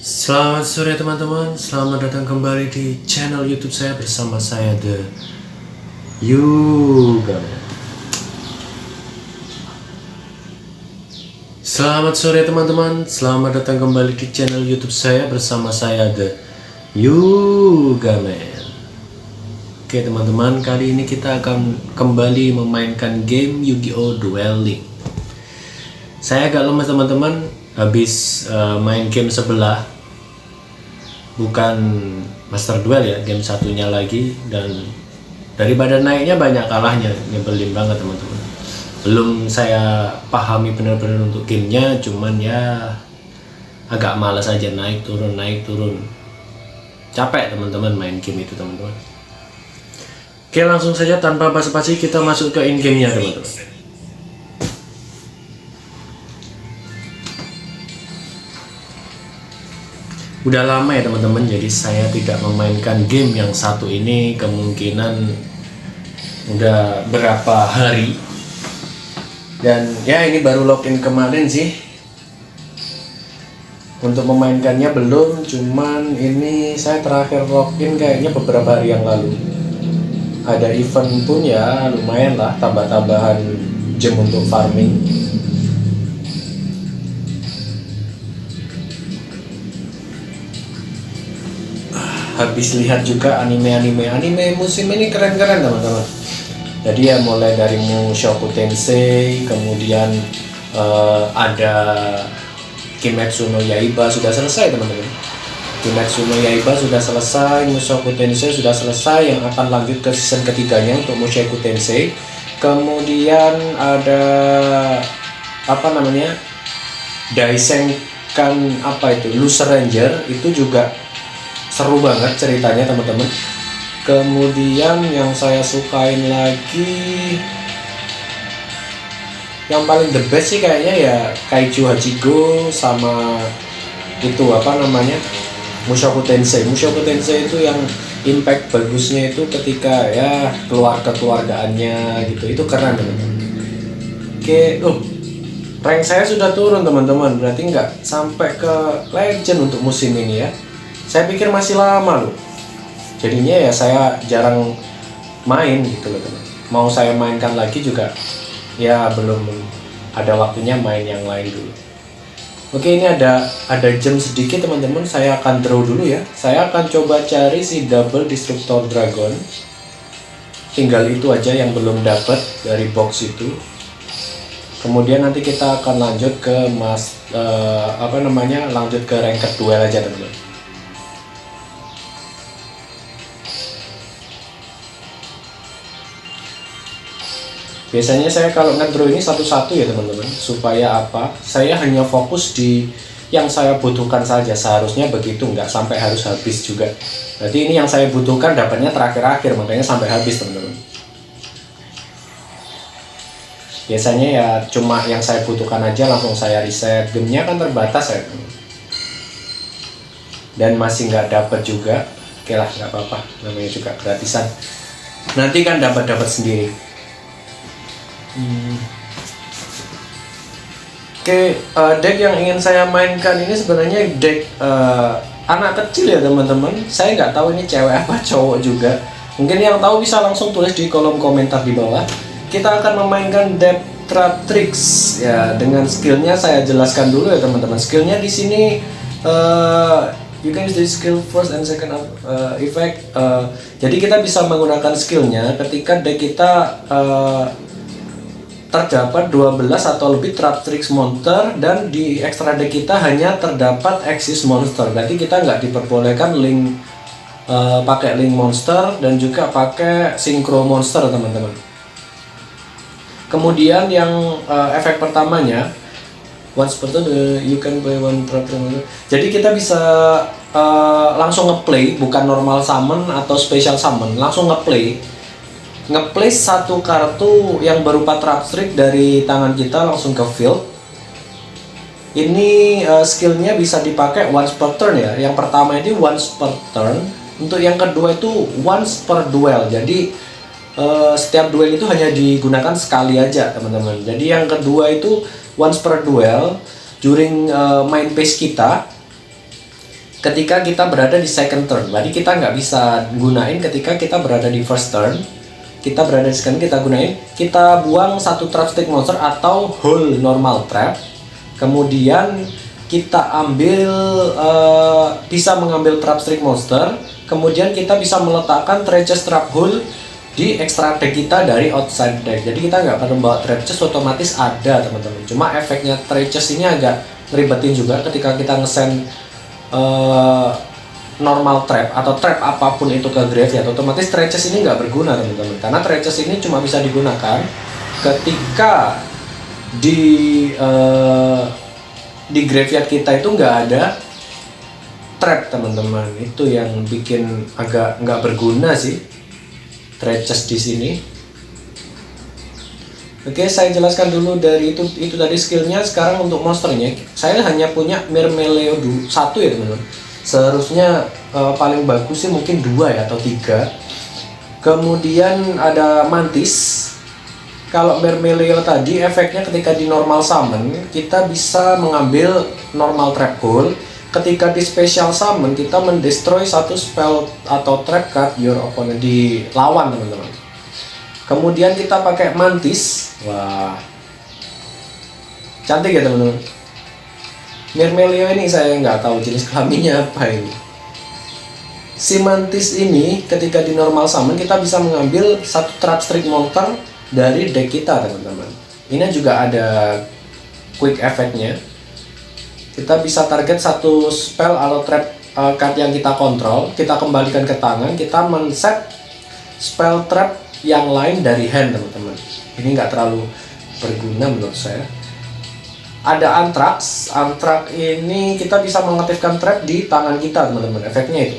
Selamat sore teman-teman, selamat datang kembali di channel YouTube saya bersama saya The Yuga. Selamat sore teman-teman, selamat datang kembali di channel YouTube saya bersama saya The Yuga Man. Oke teman-teman, kali ini kita akan kembali memainkan game Yu-Gi-Oh! Duel Link. Saya agak lemas teman-teman, habis main game sebelah, bukan Master Duel ya, game satunya lagi, dan daripada naiknya banyak kalahnya, nyebelin banget teman-teman. Belum saya pahami benar-benar untuk gamenya, cuman ya agak malas aja, naik turun, capek teman-teman main game itu teman-teman. Oke, langsung saja tanpa basa-basi kita masuk ke in gamenya teman-teman. Udah lama ya teman-teman, jadi saya tidak memainkan game yang satu ini, kemungkinan udah berapa hari. Dan ya ini baru login kemarin sih. Untuk memainkannya belum, cuman ini saya terakhir login kayaknya beberapa hari yang lalu. Ada event pun ya lumayan lah, tambah-tambahan gem untuk farming. Habis lihat juga anime musim ini keren-keren teman-teman. Jadi ya mulai dari Mushoku Tensei, kemudian ada Kimetsu no Yaiba sudah selesai teman-teman. Kimetsu no Yaiba sudah selesai, Mushoku Tensei sudah selesai, yang akan lanjut ke season ketiganya untuk Mushoku Tensei. Kemudian ada apa namanya, Daisenkan apa itu, Loser Ranger, itu juga seru banget ceritanya teman-teman. Kemudian yang saya sukain lagi, yang paling the best sih kayaknya ya Kaiju Hachigo sama itu apa namanya, Mushoku Tensei. Mushoku Tensei itu yang impact bagusnya itu ketika ya keluarga-keluargaannya gitu, itu keren teman-teman. Oke, rank saya sudah turun teman-teman, berarti nggak sampai ke legend untuk musim ini ya. Saya pikir masih lama loh. Jadinya ya saya jarang main gitu loh teman. Mau saya mainkan lagi juga ya belum ada waktunya main yang lain dulu. Oke, ini ada gem sedikit teman-teman. Saya akan draw dulu ya. Saya akan coba cari si Double Destructor Dragon. Tinggal itu aja yang belum dapat dari box itu. Kemudian nanti kita akan lanjut ke lanjut ke ranked duel aja teman-teman. Biasanya saya kalau ngedraw ini satu-satu ya teman-teman, supaya apa? Saya hanya fokus di yang saya butuhkan saja, seharusnya begitu, nggak sampai harus habis juga. Berarti ini yang saya butuhkan dapatnya terakhir-akhir, makanya sampai habis teman-teman. Biasanya ya cuma yang saya butuhkan aja langsung saya reset, gamenya kan terbatas ya teman. Dan masih nggak dapat juga, oke lah nggak apa-apa, namanya juga gratisan. Nanti kan dapat sendiri. Oke, deck yang ingin saya mainkan ini sebenarnya deck anak kecil ya teman-teman. Saya nggak tahu ini cewek apa cowok juga. Mungkin yang tahu bisa langsung tulis di kolom komentar di bawah. Kita akan memainkan deck Tratrix ya, dengan skillnya saya jelaskan dulu ya teman-teman. Skillnya di sini you can use the skill first and second effect. Jadi kita bisa menggunakan skillnya ketika deck kita terdapat 12 atau lebih Tratrix monster, dan di extra deck kita hanya terdapat Axis monster. Berarti kita nggak diperbolehkan link pakai link monster dan juga pakai synchro monster teman-teman. Kemudian yang efek pertamanya, once per turn you can play one Tratrix. Jadi kita bisa langsung ngeplay, bukan normal summon atau special summon, langsung ngeplay satu kartu yang berupa Tratrix dari tangan kita langsung ke field. Ini skillnya bisa dipakai once per turn ya. Yang pertama ini once per turn, untuk yang kedua itu once per duel. Jadi setiap duel itu hanya digunakan sekali aja teman-teman. Jadi yang kedua itu once per duel during main phase kita. ketika kita berada di second turn. Jadi kita nggak bisa gunain ketika kita berada di first turn. Kita berada di second, kita gunain, kita buang satu trap stick monster atau whole normal trap. Kemudian kita ambil bisa mengambil trap stick monster. Kemudian kita bisa meletakkan treacherous trap hole di extra deck kita dari outside deck. Jadi kita nggak perlu bawa treacherous, otomatis ada teman-teman. Cuma efeknya treacherous ini agak ngeribetin juga ketika kita ngesend normal trap atau trap apapun itu ke graveyard. Otomatis treacherous ini nggak berguna teman-teman, karena treacherous ini cuma bisa digunakan ketika di graveyard kita itu nggak ada trap teman-teman. Itu yang bikin agak nggak berguna sih treacherous di sini. Oke, saya jelaskan dulu dari itu tadi skillnya. Sekarang untuk monsternya, saya hanya punya Myrmeleo 1 ya teman-teman. Seharusnya paling bagus sih mungkin 2 ya atau 3. Kemudian ada Mantis. Kalau Myrmeleo tadi efeknya ketika di normal summon kita bisa mengambil normal trap hole. Ketika di special summon kita mendestroy satu spell atau trap card your opponent di lawan teman-teman. Kemudian kita pakai Mantis. Wah, cantik ya teman-teman. Myrmeleo ini saya nggak tahu jenis kelaminnya apa ini. Si Mantis ini ketika di normal summon kita bisa mengambil satu trap stick monster dari deck kita teman-teman. Ini juga ada quick efeknya. Kita bisa target satu spell atau trap card yang kita kontrol, kita kembalikan ke tangan, kita men-set spell trap yang lain dari hand teman-teman. Ini nggak terlalu berguna menurut saya. Ada Anthrax. Anthrax ini kita bisa mengaktifkan trap di tangan kita teman-teman. Efeknya itu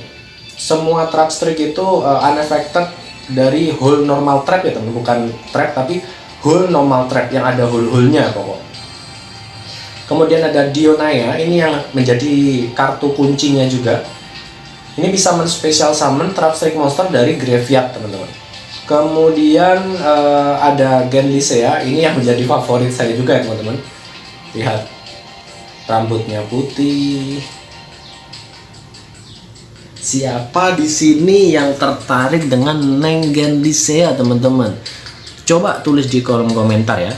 semua trap streak itu unaffected dari whole normal trap ya teman, bukan trap tapi whole normal trap yang ada hole-hole-nya pokok. Kemudian ada Dionaya, ini yang menjadi kartu kuncinya juga. Ini bisa men-special summon trap streak monster dari graveyard teman-teman. Kemudian ada Genlisea, ini yang menjadi favorit saya juga ya teman-teman. Lihat, rambutnya putih. Siapa di sini yang tertarik dengan Neng Genlisea teman-teman? Coba tulis di kolom komentar ya.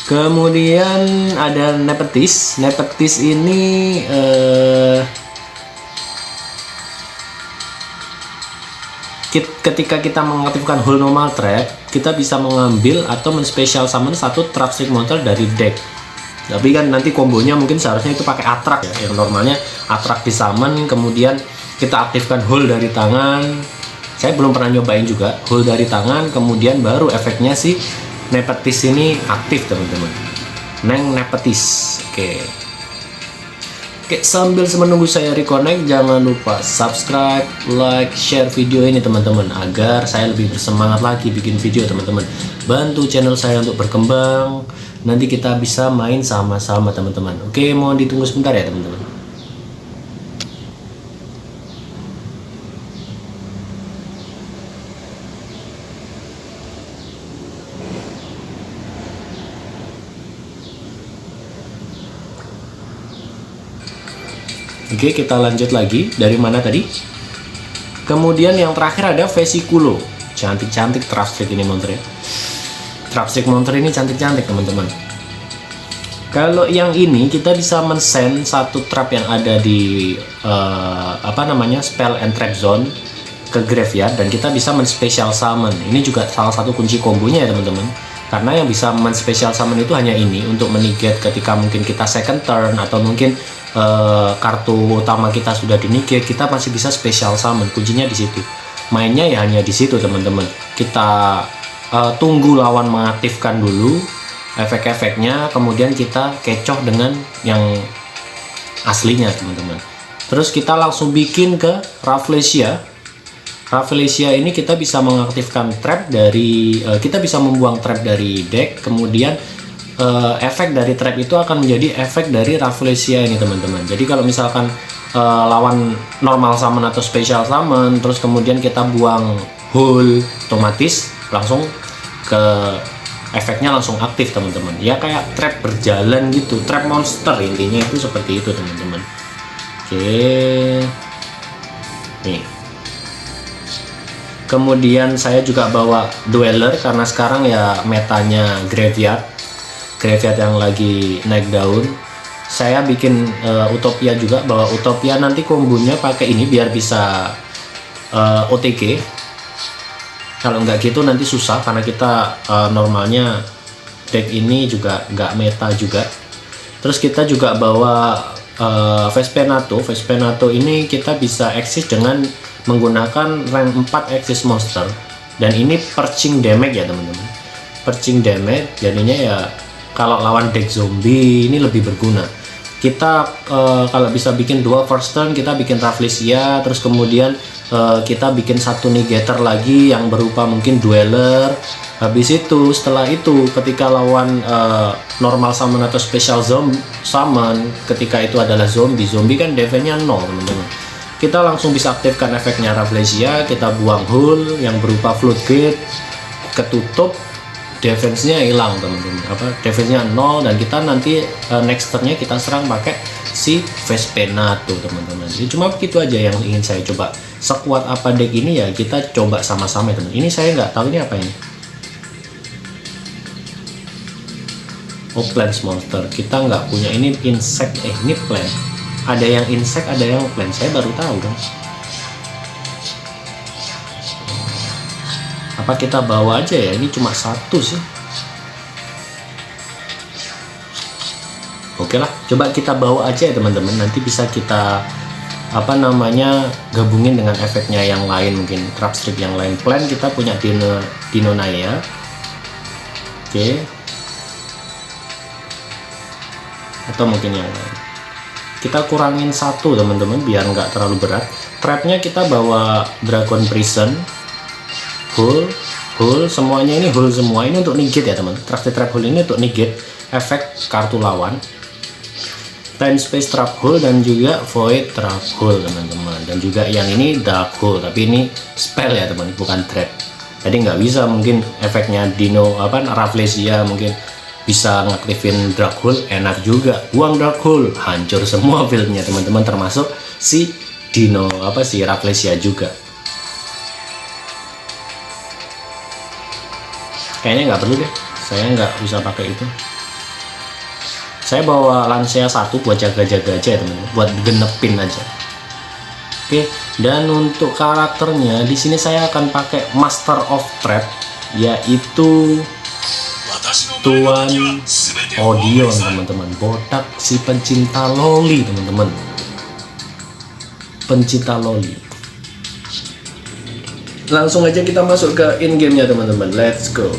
Kemudian ada Nepetis. Nepetis ini ketika kita mengaktifkan whole normal trap, kita bisa mengambil atau men-special summon satu trap stick monster dari deck. Tapi kan nanti kombonya mungkin seharusnya itu pakai attract ya. Yang normalnya attract di summon, kemudian kita aktifkan whole dari tangan. Saya belum pernah nyobain juga whole dari tangan, kemudian baru efeknya si Nepetis ini aktif teman-teman. Neng Nepetis. Oke, sambil menunggu saya reconnect, jangan lupa subscribe, like, share video ini teman-teman, agar saya lebih bersemangat lagi bikin video teman-teman. Bantu channel saya untuk berkembang, nanti kita bisa main sama-sama teman-teman. Oke, mohon ditunggu sebentar ya teman-teman. Oke, kita lanjut lagi. Dari mana tadi? Kemudian yang terakhir ada Vesiculo. Cantik-cantik trap stick ini monster ya. Trap stick monster ini cantik-cantik teman-teman. Kalau yang ini kita bisa men-send satu trap yang ada di spell and trap zone ke graveyard, dan kita bisa men-special summon. Ini juga salah satu kunci kombonya ya teman-teman. Karena yang bisa men-special summon itu hanya ini untuk menegate ketika mungkin kita second turn atau mungkin kartu utama kita sudah di-negate, kita masih bisa special summon. Kuncinya di situ. Mainnya ya hanya di situ teman-teman. Kita tunggu lawan mengaktifkan dulu efek-efeknya, kemudian kita kecoh dengan yang aslinya teman-teman. Terus kita langsung bikin ke Rafflesia. Rafflesia ini kita bisa mengaktifkan trap dari kita bisa membuang trap dari deck, kemudian efek dari trap itu akan menjadi efek dari Rafflesia ini teman-teman. Jadi kalau misalkan lawan normal summon atau special summon, terus kemudian kita buang whole, otomatis langsung ke efeknya langsung aktif teman-teman. Ya kayak trap berjalan gitu, trap monster intinya itu seperti itu teman-teman. Oke, nih. Kemudian saya juga bawa Dweller karena sekarang ya metanya Graveyard yang lagi naik daun. Saya bikin Utopia juga, bawa Utopia nanti kombonya pakai ini biar bisa OTG. Kalau nggak gitu nanti susah karena kita normalnya deck ini juga nggak meta juga. Terus kita juga bawa Vespenato ini kita bisa eksis dengan menggunakan rank 4 eksis monster, dan ini perching damage ya teman-teman. Perching damage jadinya ya kalau lawan deck zombie ini lebih berguna. Kita kalau bisa bikin 2 first turn kita bikin Rafflesia, terus kemudian kita bikin 1 negator lagi yang berupa mungkin Dweller. Habis itu setelah itu ketika lawan normal summon atau special summon, ketika itu adalah zombie kan defense-nya 0 teman-teman. Kita langsung bisa aktifkan efeknya Rafflesia, kita buang Hull yang berupa Floodgate, ketutup, defense-nya hilang teman-teman. Defense-nya 0, dan kita nanti next turn-nya kita serang pakai si Vespenato teman-teman. Jadi cuma begitu aja yang ingin saya coba. Sekuat apa deck ini ya kita coba sama-sama teman. Ini saya nggak tahu ini apa ini. Oh, plants monster. Kita nggak punya ini insect. Ini plant. Ada yang insect, ada yang plant. Saya baru tahu dong. Apa kita bawa aja ya? Ini cuma 1 sih. Oke lah, coba kita bawa aja ya teman-teman. Nanti bisa kita gabungin dengan efeknya yang lain, mungkin trap strip yang lain. Plant kita punya Dino Naya. Oke. Atau mungkin yang lain. Kita kurangin 1 teman-teman biar nggak terlalu berat. Trapnya kita bawa Dragon Prison, Hull, semuanya ini Hull semua. Ini untuk negate ya teman. Trusted Trap Hull ini untuk negate efek kartu lawan. Time Space Trap Hull dan juga Void Trap Hull teman-teman. Dan juga yang ini Dark Hull, tapi ini spell ya teman, bukan trap. Jadi nggak bisa mungkin efeknya Dino Rafflesia mungkin bisa ngaktifin Dark Hull, enak juga. Buang Dark Hull, hancur semua build-nya teman-teman, termasuk si Dino si Rafflesia juga. Kayaknya nggak perlu deh, saya nggak bisa pakai itu. Saya bawa Lancea 1 buat jaga-jaga aja ya teman-teman, buat genepin aja. Oke, dan untuk karakternya di sini saya akan pakai Master of Trap, yaitu Tuan Odion teman-teman, botak si pencinta loli teman-teman, pencinta loli. Langsung aja kita masuk ke in game nya teman-teman, let's go.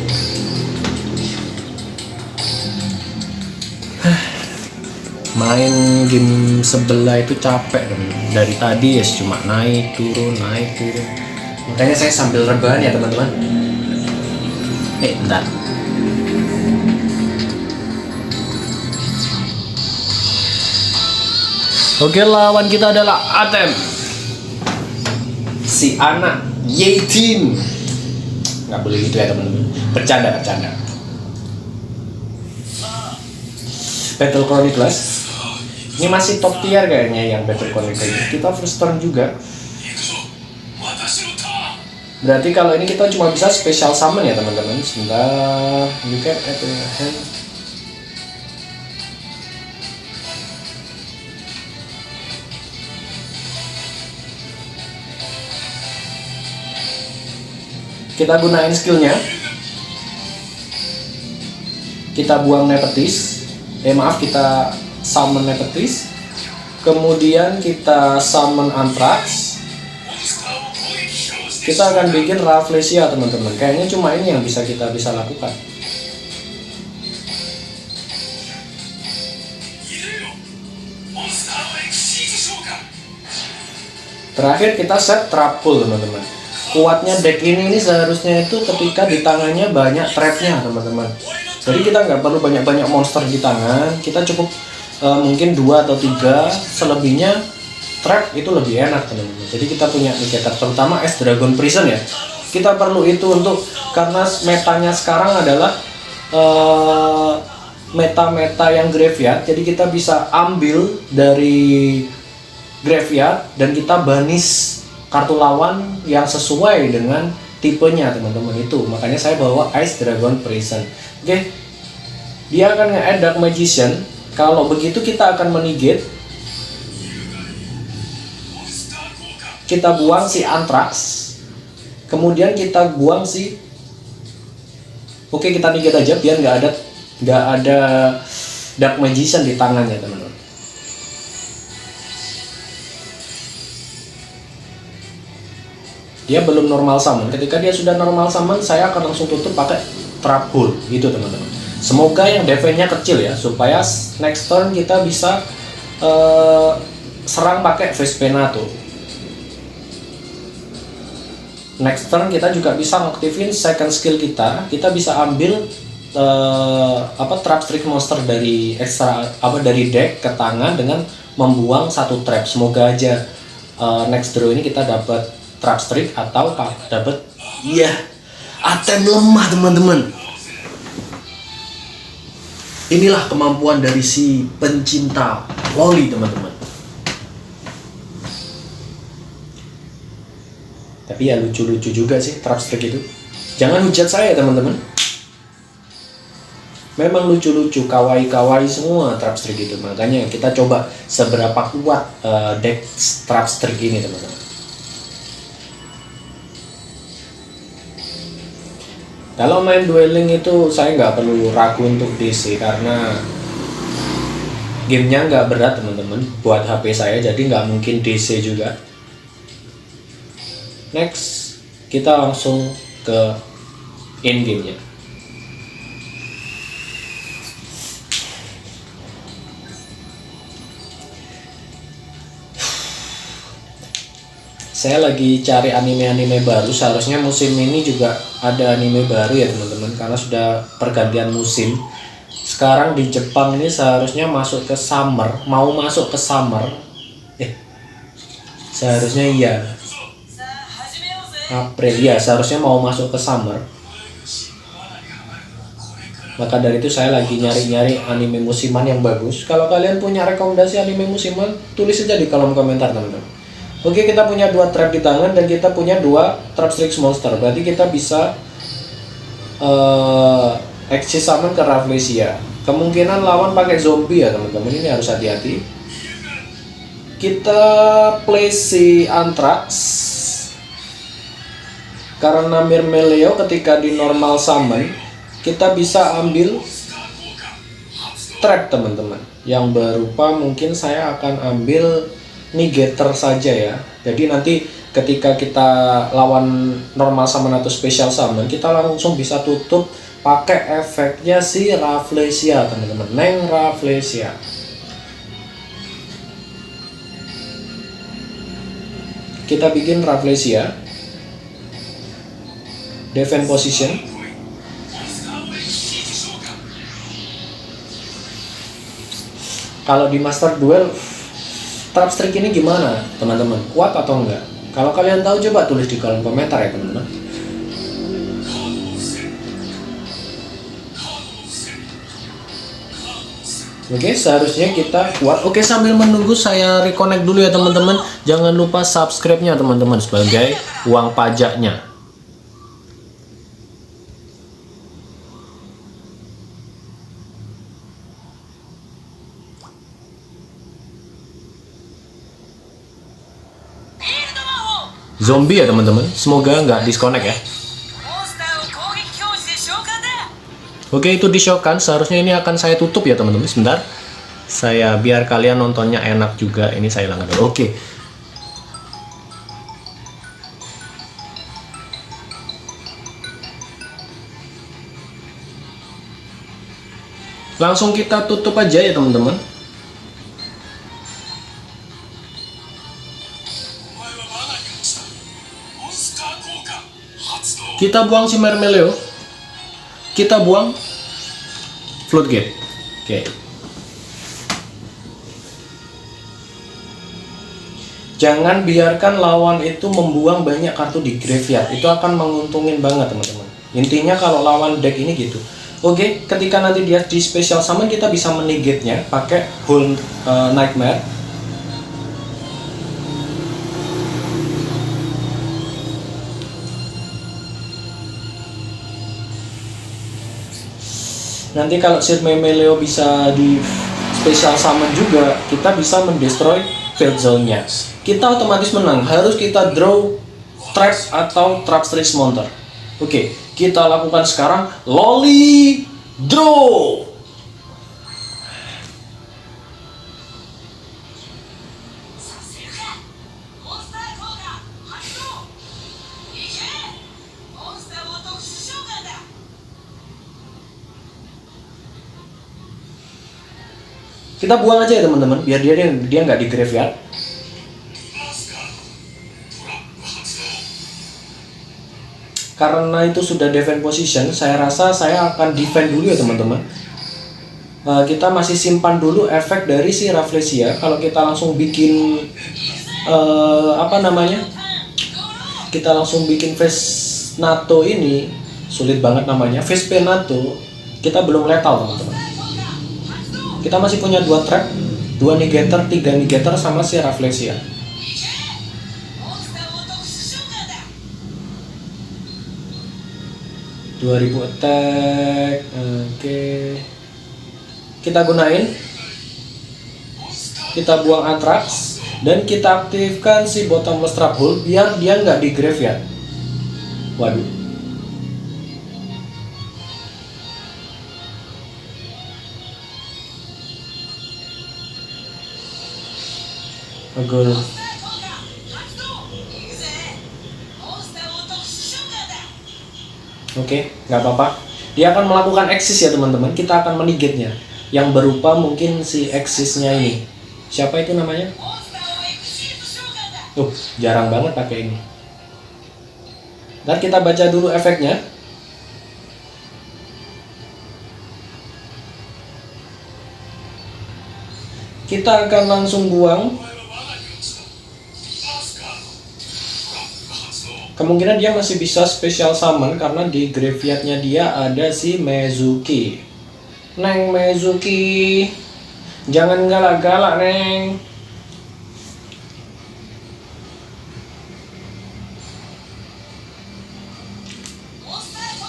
Main game sebelah itu capek teman-teman, dari tadi ya cuma naik turun, makanya saya sambil rebahan ya teman-teman. Bentar. Oke, lawan kita adalah Atem, si anak Yetin. Nggak boleh gitu ya teman-teman, bercanda. Battle Chronicles ini masih top tier kayaknya yang Battle Chronicles. Kita first turn juga. Berarti kalau ini kita cuma bisa special summon ya teman-teman. Sebentar, you can add a hand. Kita gunain skillnya, kita buang Nepetis, kita summon Nepetis, kemudian kita summon Anthrax, kita akan bikin Rafflesia teman-teman. Kayaknya cuma ini yang bisa lakukan. Terakhir kita set Trap Hull teman-teman. Kuatnya deck ini seharusnya itu ketika di tangannya banyak trapnya teman-teman. Jadi kita nggak perlu banyak-banyak monster di tangan, kita cukup mungkin 2 atau 3, selebihnya trap itu lebih enak teman-teman. Jadi kita punya negator, terutama Dragon Prison ya. Kita perlu itu karena metanya sekarang adalah meta-meta yang graveyard. Jadi kita bisa ambil dari graveyard dan kita banis kartu lawan yang sesuai dengan tipenya teman-teman. Itu makanya saya bawa Ice Dragon Prison. Oke, dia akan nge-add Dark Magician. Kalau begitu kita akan menegate, kita buang si Anthrax, kemudian kita buang si, oke kita negate aja biar nggak ada Dark Magician di tangannya teman-teman. Dia belum normal summon. Ketika dia sudah normal summon, saya akan langsung tutup pakai Trap Hole itu teman-teman. Semoga yang defense-nya kecil ya, supaya next turn kita bisa serang pakai Vespena tuh. Next turn kita juga bisa ngaktifin second skill kita bisa ambil trap streak monster dari dari deck ke tangan dengan membuang satu trap. Semoga aja next draw ini kita dapat trap streak atau dapat item lemah teman-teman. Inilah kemampuan dari si pencinta loli teman-teman. Tapi ya lucu-lucu juga sih trap streak itu. Jangan hujat saya teman-teman. Memang lucu-lucu, kawaii-kawaii semua trap streak itu. Makanya kita coba seberapa kuat deck trap streak ini teman-teman. Kalau main dueling itu saya nggak perlu ragu untuk DC karena gamenya nggak berat teman-teman buat HP saya, jadi nggak mungkin DC juga. Next, kita langsung ke in game-nya. Saya lagi cari anime-anime baru. Seharusnya musim ini juga ada anime baru ya teman-teman, karena sudah pergantian musim. Sekarang di Jepang ini seharusnya masuk ke summer, mau masuk ke summer. Seharusnya iya. April ya, seharusnya mau masuk ke summer. Maka dari itu saya lagi nyari-nyari anime musiman yang bagus. Kalau kalian punya rekomendasi anime musiman, tulis aja di kolom komentar teman-teman. Oke, kita punya 2 trap di tangan dan kita punya 2 trap streak monster. Berarti kita bisa exit summon ke Rafflesia. Kemungkinan lawan pakai zombie ya teman-teman, ini harus hati-hati. Kita play si Anthrax. Karena Myrmeleo ketika di normal summon, kita bisa ambil trap teman-teman, yang berupa mungkin saya akan ambil negator saja ya. Jadi nanti ketika kita lawan normal summon atau special summon, kita langsung bisa tutup pakai efeknya si Rafflesia teman-teman, Neng Rafflesia. Kita bikin Rafflesia defense position. Kalau di Master Duel trap streak ini gimana teman-teman, kuat atau enggak? Kalau kalian tahu coba tulis di kolom komentar ya teman-teman. Oke, seharusnya kita kuat. Oke, sambil menunggu saya reconnect dulu ya teman-teman. Jangan lupa subscribe-nya teman-teman sebagai uang pajaknya. Zombie ya teman-teman, semoga nggak disconnect ya. Oke, itu di-showkan. Seharusnya ini akan saya tutup ya teman-teman. Sebentar, saya biar kalian nontonnya enak juga. Ini saya hilangkan dulu. Oke. Langsung kita tutup aja ya teman-teman. Kita buang si Myrmeleo. Kita buang Floodgate. Oke. Jangan biarkan lawan itu membuang banyak kartu di graveyard. Itu akan menguntungin banget teman-teman. Intinya kalau lawan deck ini gitu, Oke, ketika nanti dia di special summon kita bisa menegate-nya pakai Whole Nightmare. Nanti kalau Sir Memeleo bisa di special summon juga, kita bisa mendestroy field zone-nya. Kita otomatis menang, harus kita draw trap atau trap strix monster. Oke, kita lakukan sekarang Loli Draw. Kita buang aja ya teman-teman, biar dia nggak di graveyard. Karena itu sudah defend position, saya rasa saya akan defend dulu ya teman-teman. Kita masih simpan dulu efek dari si Rafflesia. Kalau kita langsung bikin kita langsung bikin face NATO ini sulit banget namanya, face NATO. Kita belum lethal teman-teman. Kita masih punya 2 trap, 2 negator, 3 negator sama si Rafflesia. 2000 attack. Oke. Kita gunain. Kita buang Anthrax dan kita aktifkan si Bottomless Trap Hole biar dia nggak di graveyard. Waduh. Agul. Oke, nggak apa-apa. Dia akan melakukan eksis ya teman-teman. Kita akan menegate-nya, yang berupa mungkin si eksisnya ini. Siapa itu namanya? Jarang banget pakai ini. Dan kita baca dulu efeknya. Kita akan langsung buang. Kemungkinan dia masih bisa special summon karena di graveyardnya dia ada si Mezuki. Neng Mezuki, jangan galak-galak Neng.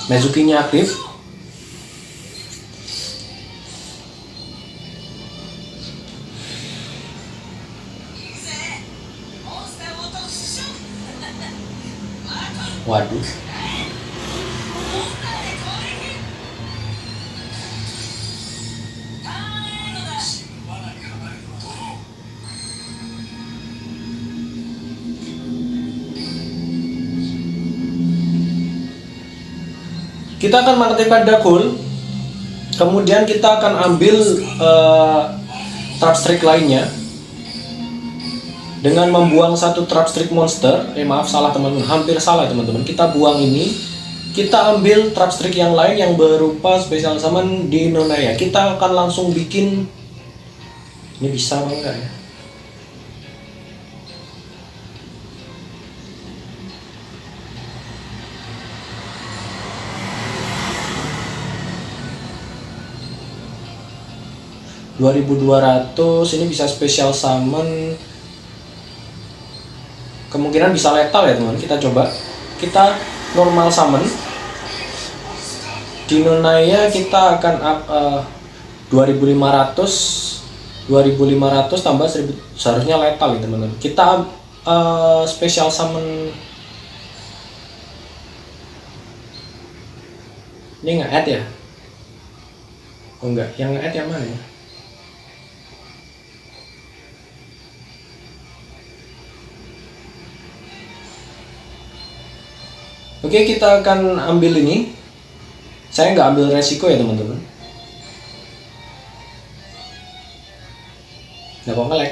Mezukinya aktif. Waduh. Kita akan mengaktifkan Darkhold. Kemudian kita akan ambil Trap Strike lainnya dengan membuang satu Trap Strike monster. Maaf, salah teman-teman, hampir salah teman-teman. Kita buang ini, kita ambil Trap Strike yang lain yang berupa special summon di Nonaya. Kita akan langsung bikin. Ini bisa enggak ya? $2.200 ini bisa special summon. Kemungkinan bisa lethal ya teman. Kita coba. Kita normal summon. Di Nonaya kita akan up 2.500 tambah 1.000. Seharusnya lethal ya teman-teman. Kita special summon. Ini nggak add ya? Oh enggak, yang nge-add yang mana ya? Oke, kita akan ambil ini. Saya nggak ambil resiko ya teman-teman. Nggak apa-apa lag.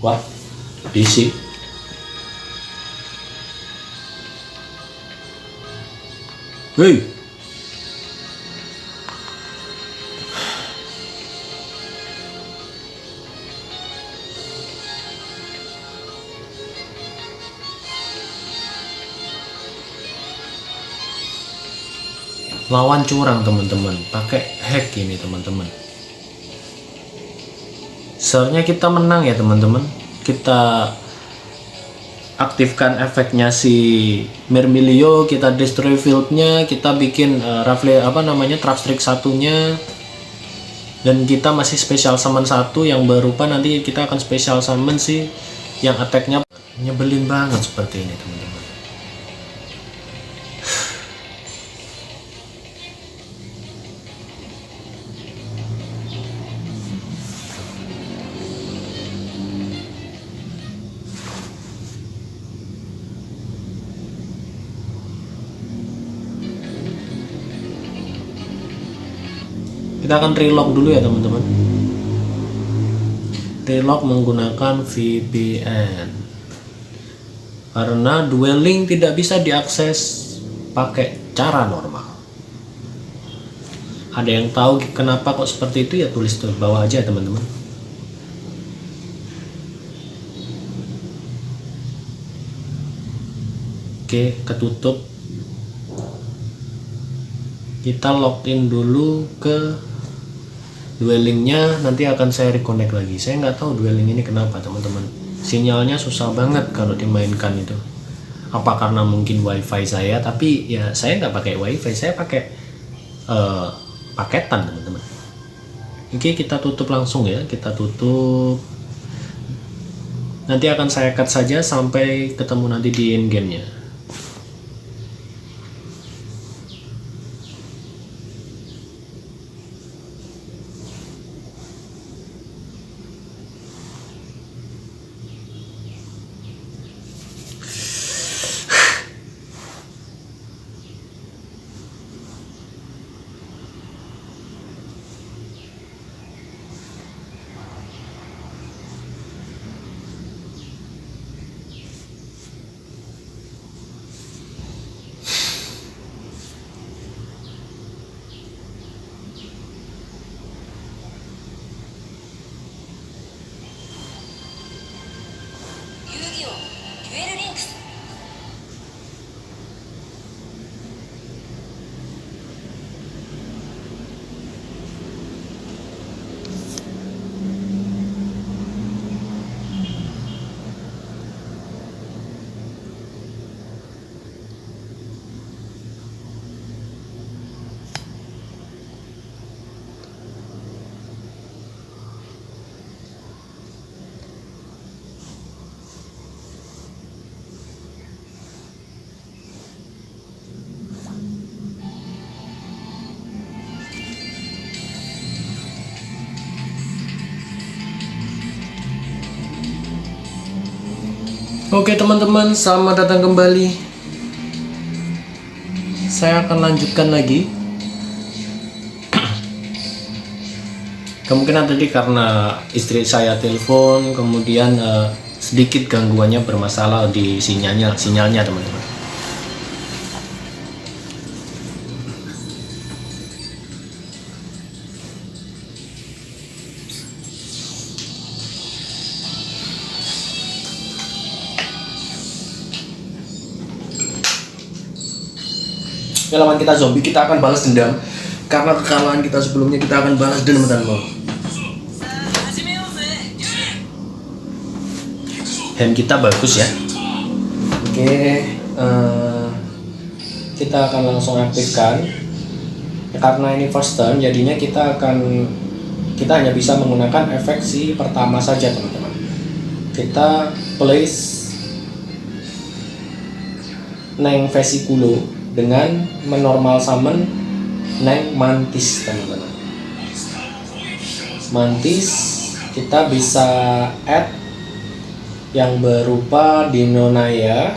Wah, DC. Hey. lawan curang teman-teman, pakai hack ini teman-teman. Seharusnya kita menang ya teman-teman. Kita aktifkan efeknya si Myrmilio, kita destroy fieldnya, kita bikin trap streak satunya, dan kita masih special summon satu yang berupa nanti kita akan special summon si yang attacknya. Nyebelin banget seperti ini teman-teman. Kita akan relock dulu ya teman-teman. Relock menggunakan VPN karena dueling tidak bisa diakses pakai cara normal. Ada yang tahu kenapa kok seperti itu ya, tulis di bawah aja teman-teman. Oke, ketutup. Kita login dulu ke duelingnya, nanti akan saya reconnect lagi. Saya nggak tahu dueling ini kenapa teman-teman, sinyalnya susah banget kalau dimainkan itu. Apa karena mungkin wifi saya, tapi ya saya nggak pakai wifi, saya pakai paketan teman-teman. Oke, kita tutup langsung ya, kita tutup. Nanti akan saya cut saja sampai ketemu nanti di end gamenya. Oke teman-teman, selamat datang kembali. Saya akan lanjutkan lagi. Kemungkinan tadi karena istri saya telepon, kemudian sedikit gangguannya bermasalah di sinyalnya teman-teman. Lawan kita zombie, kita akan balas dendam karena kekalahan kita sebelumnya. Kita akan balas dendam teman-teman. Hand kita bagus ya. Oke, kita akan langsung aktifkan karena ini first turn, jadinya kita hanya bisa menggunakan efek si pertama saja teman-teman. Kita place Neng Vesiculo dengan menormal summon Neng Mantis teman-teman. Mantis kita bisa add yang berupa Dinonaya.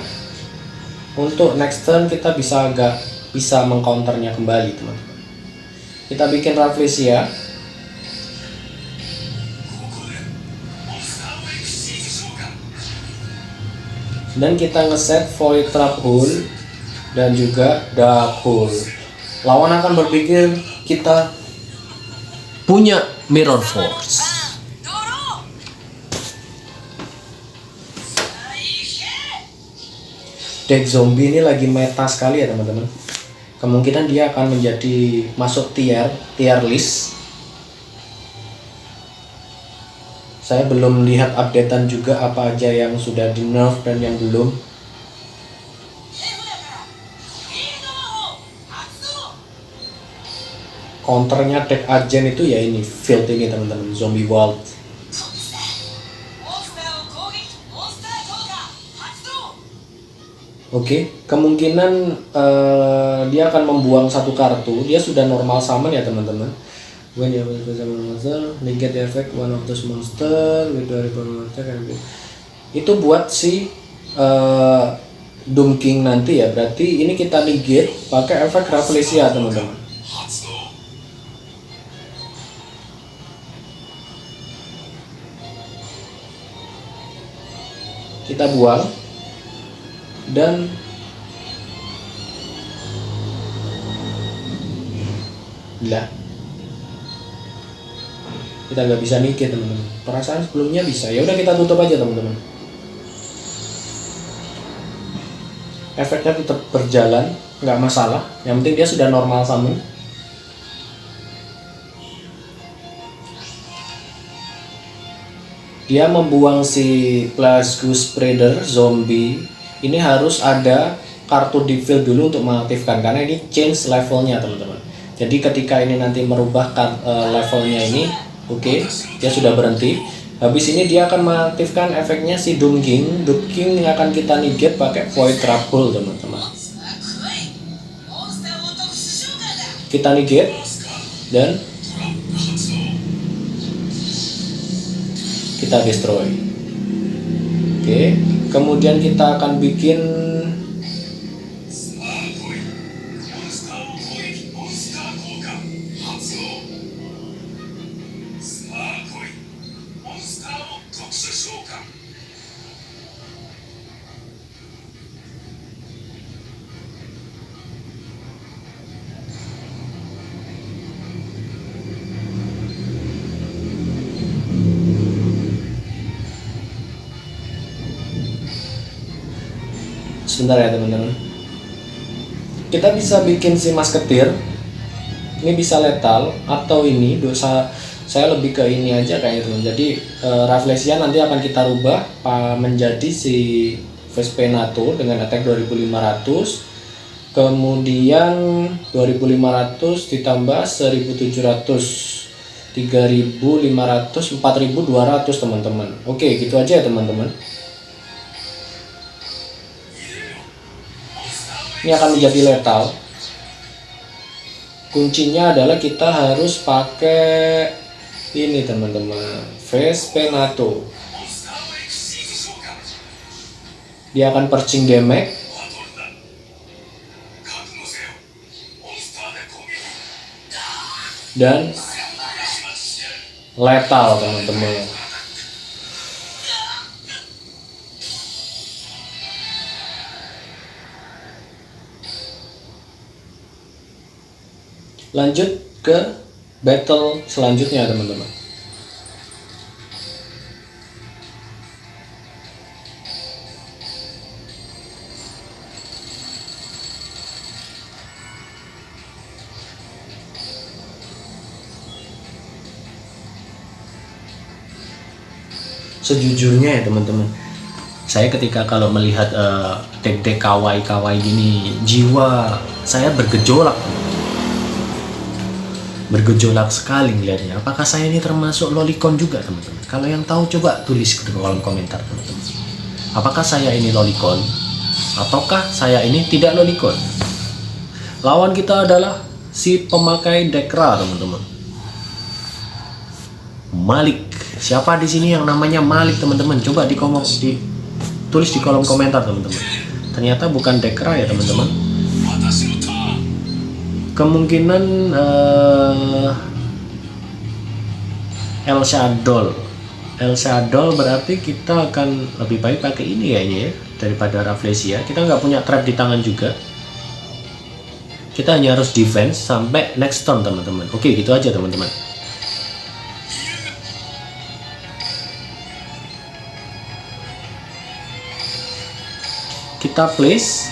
Untuk next turn kita bisa mengcounternya kembali teman-teman. Kita bikin Rafflesia. Dan kita ngeset Void Trap Hole dan juga Dark Hole. Lawan akan berpikir kita punya Mirror Force. Deck zombie ini lagi meta sekali ya teman-teman. kemungkinan dia akan menjadi masuk tier list. Saya belum lihat updatean juga apa aja yang sudah di nerf dan yang belum. Counternya deck Argent itu ya ini field ini teman-teman, Zombie Vault. Oke, kemungkinan dia akan membuang satu kartu. Dia sudah normal summon ya teman-teman. When you have a monster, negate the effect one of those monster with the monster can be. Itu buat si Doom King nanti ya. Berarti ini kita negate pakai efek Rafflesia teman-teman. Kita buang dan lah kita nggak bisa nikah teman-teman. Perasaan sebelumnya bisa, ya udah kita tutup aja teman-teman. Efeknya tetap berjalan, nggak masalah. Yang penting dia sudah normal summon. Dia membuang si Plagueis Predator zombie. Ini harus ada kartu di field dulu untuk mengaktifkan, karena ini change levelnya teman-teman. Jadi ketika ini nanti merubah levelnya ini, oke, dia sudah berhenti. Habis ini dia akan mengaktifkan efeknya si Doom King. Doom King yang akan kita negate pakai Void Trouble teman-teman. Kita negate dan kita destroy. Oke, kemudian kita akan bikin sebentar ya teman-teman. Kita bisa bikin si Musketeer. Ini bisa letal atau ini dosa. Saya lebih ke ini aja kayak itu. Jadi Rafflesia nanti akan kita rubah menjadi si Vespenato dengan attack 2500. Kemudian 2500 ditambah 1700, 3500, 4200 teman-teman. Oke, gitu aja ya teman-teman. Ini akan menjadi lethal. Kuncinya adalah kita harus pakai ini teman-teman, Vespenato. Dia akan percing damage dan lethal teman-teman. Lanjut ke battle selanjutnya teman-teman. Sejujurnya ya teman-teman, saya ketika kalau melihat deck-deck kawaii gini, jiwa saya bergejolak sekali melihatnya. Apakah saya ini termasuk lolicon juga teman-teman? Kalau yang tahu coba tulis di kolom komentar teman-teman. Apakah saya ini lolicon ataukah saya ini tidak lolicon? Lawan kita adalah si pemakai Dekra teman-teman, Malik. Siapa di sini yang namanya Malik teman-teman? Coba tulis di kolom komentar teman-teman. Ternyata bukan Dekra ya teman-teman. Kemungkinan El Shadow berarti kita akan lebih baik pakai ini kayaknya ya daripada Rafflesia. Kita nggak punya trap di tangan juga. Kita hanya harus defense sampai next turn teman-teman. Oke, gitu aja teman-teman. Kita place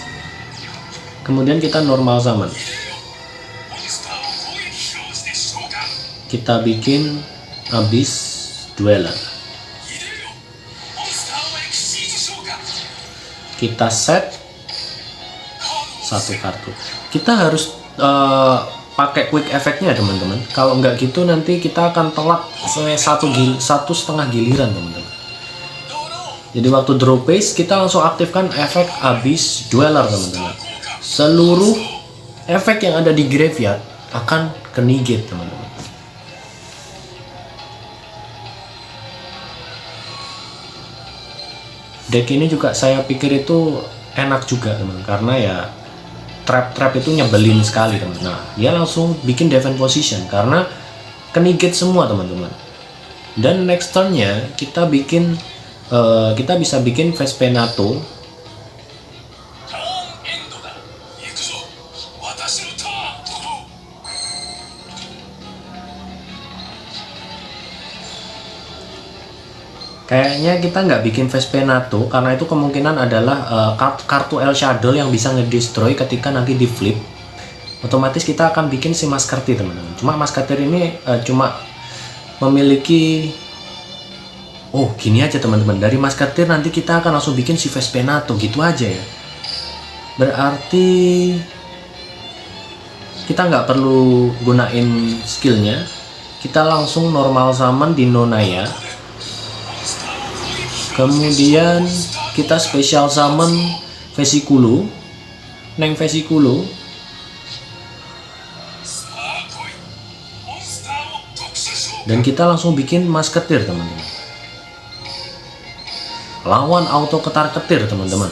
Kemudian kita normal summon. Kita bikin Abyss Dweller. Kita set satu kartu. Kita harus pakai quick effect-nya teman-teman. Kalau nggak gitu nanti kita akan telat satu setengah giliran teman-teman. Jadi waktu draw phase kita langsung aktifkan efek Abyss Dweller teman-teman. Seluruh efek yang ada di graveyard akan ke negate teman-teman. Deck ini juga saya pikir itu enak juga teman, karena ya trap itu nyebelin sekali teman. Nah dia langsung bikin defense position karena ke negate semua teman-teman. Dan next turnnya kita bisa bikin Vespenato. Kayaknya kita nggak bikin Vespenato karena itu kemungkinan adalah kartu El Shadow yang bisa ngedestroy ketika nanti di flip. Otomatis kita akan bikin si Musketeer teman-teman. Cuma Musketeer ini cuma memiliki gini aja teman-teman. Dari Musketeer nanti kita akan langsung bikin si Vespenato gitu aja ya. Berarti kita nggak perlu gunain skillnya. Kita langsung normal summon di Nonaya. Kemudian kita special summon Vesiculo, Neng Vesiculo. Dan kita langsung bikin Musketeer teman-teman. Lawan auto ketar-ketir teman-teman.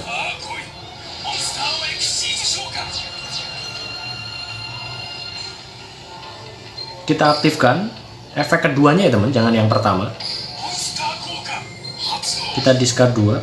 Kita aktifkan efek keduanya ya teman, jangan yang pertama. Kita discard 2.